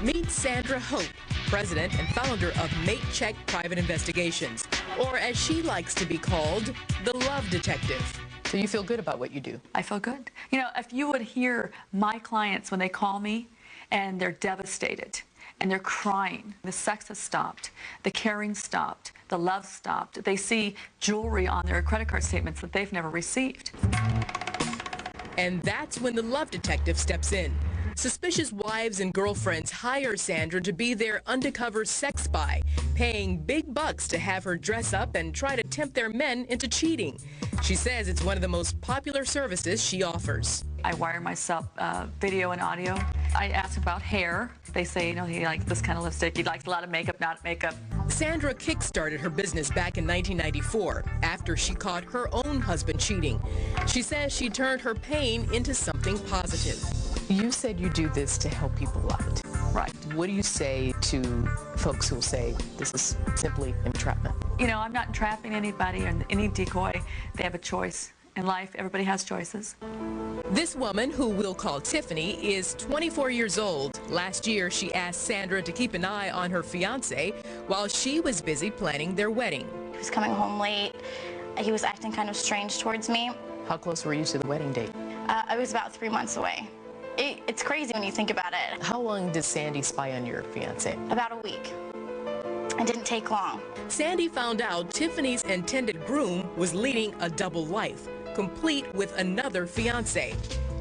Meet Sandra Hope, president and founder of Mate Check Private Investigations, or as she likes to be called, the Love Detective. So you feel good about what you do? I feel good. You know, if you would hear my clients when they call me and they're devastated and they're crying, the sex has stopped, the caring stopped, the love stopped, they see jewelry on their credit card statements that they've never received. And that's when the Love Detective steps in. Suspicious wives and girlfriends hire Sandra to be their undercover sex spy, paying big bucks to have her dress up and try to tempt their men into cheating. She says it's one of the most popular services she offers. I wire myself video and audio. I ask about hair. They say, you know, he likes this kind of lipstick. He likes a lot of makeup, not makeup. Sandra kick-started her business back in 1994 after she caught her own husband cheating. She says she turned her pain into something positive. You said you do this to help people out. Right. What do you say to folks who say this is simply entrapment? You know, I'm not entrapping anybody or any decoy. They have a choice. In life, everybody has choices. This woman, who we'll call Tiffany, is 24 years old. Last year, she asked Sandra to keep an eye on her fiancé while she was busy planning their wedding. He was coming home late. He was acting kind of strange towards me. How close were you to the wedding date? I was about 3 months away. It's crazy when you think about it. How long did Sandy spy on your fiancé? About a week. It didn't take long. Sandy found out Tiffany's intended groom was leading a double life, complete with another fiancé.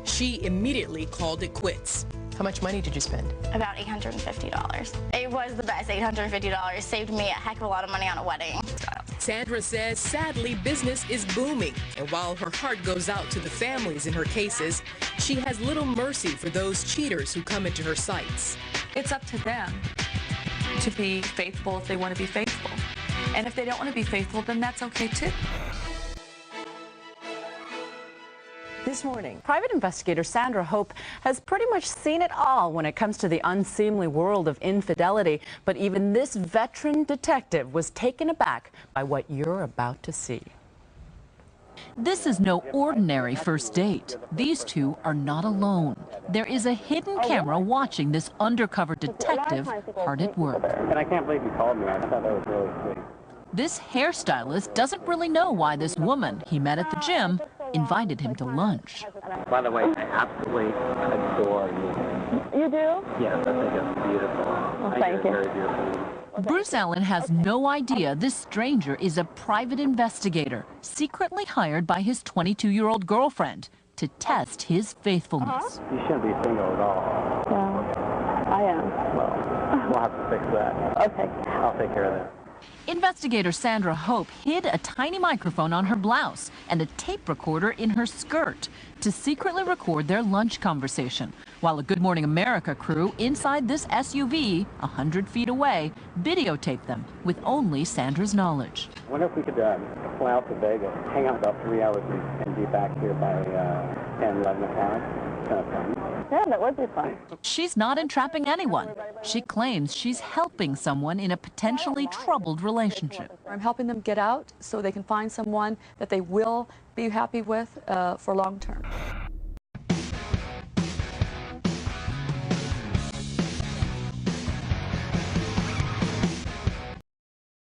She immediately called it quits. How much money did you spend? About $850. It was the best. $850 saved me a heck of a lot of money on a wedding. Sandra says, sadly, business is booming. And while her heart goes out to the families in her cases, she has little mercy for those cheaters who come into her sites. It's up to them to be faithful if they want to be faithful. And if they don't want to be faithful, then that's okay too. This morning, private investigator Sandra Hope has pretty much seen it all when it comes to the unseemly world of infidelity. But even this veteran detective was taken aback by what you're about to see. This is no ordinary first date. These two are not alone. There is a hidden camera watching this undercover detective hard at work. And I can't believe you called me. I thought that was really sweet. This hairstylist doesn't really know why this woman he met at the gym invited him to lunch. By the way, I absolutely adore you. You do? Yes, I think it's beautiful. Well, thank you. Very beautiful. Bruce Allen has no idea this stranger is a private investigator, secretly hired by his 22-year-old girlfriend to test his faithfulness. You shouldn't be single at all. Yeah, I am. Well, we'll have to fix that. Okay. I'll take care of that. Investigator Sandra Hope hid a tiny microphone on her blouse and a tape recorder in her skirt to secretly record their lunch conversation, while a Good Morning America crew inside this SUV, 100 feet away, videotaped them with only Sandra's knowledge. I wonder if we could fly out to Vegas, hang out about 3 hours and be back here by 10, 11 o'clock. Kind of fun. Yeah, that would be fun. She's not entrapping anyone. She claims she's helping someone in a potentially troubled relationship. I'm helping them get out so they can find someone that they will be happy with for long term.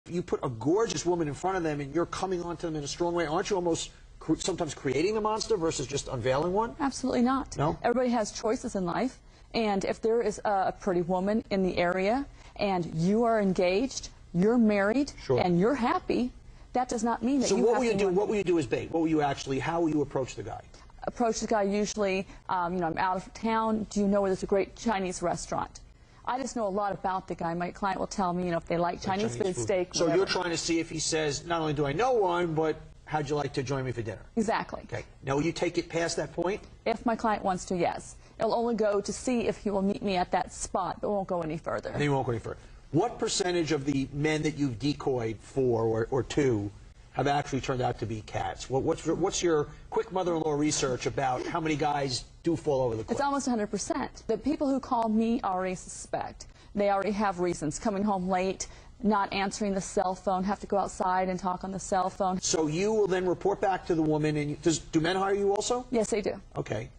You put a gorgeous woman in front of them and you're coming onto them in a strong way. Aren't you almost sometimes creating the monster versus just unveiling one? Absolutely not. No? Everybody has choices in life. And if there is a pretty woman in the area and you are engaged, you're married, sure, and you're happy, that does not mean that so you what have will you to do? What will you do as bait? What will you actually, how will you approach the guy? Approach the guy usually, you know, I'm out of town. Do you know where there's a great Chinese restaurant? I just know a lot about the guy. My client will tell me, you know, if they like Chinese food, steak, So whatever. you're trying to see if he says, not only do I know one, but how'd you like to join me for dinner? Exactly. Okay. Now, will you take it past that point? If my client wants to, yes. It'll only go to see if he will meet me at that spot, but won't go any further. And you won't go any further. What percentage of the men that you've decoyed for or to have actually turned out to be cats? What's your quick mother-in-law research about how many guys do fall over the cliff? It's almost 100%. The people who call me already suspect. They already have reasons. Coming home late, not answering the cell phone, have to go outside and talk on the cell phone. So you will then report back to the woman, and do men hire you also? Yes, they do. Okay.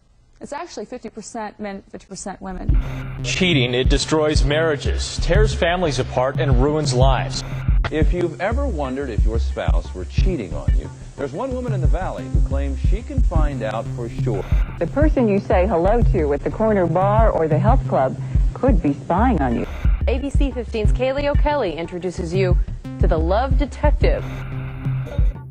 It's actually 50% men, 50% women. Cheating, it destroys marriages, tears families apart, and ruins lives. If you've ever wondered if your spouse were cheating on you, there's one woman in the Valley who claims she can find out for sure. The person you say hello to at the corner bar or the health club could be spying on you. ABC 15's Kaylee O'Kelly introduces you to the Love Detective.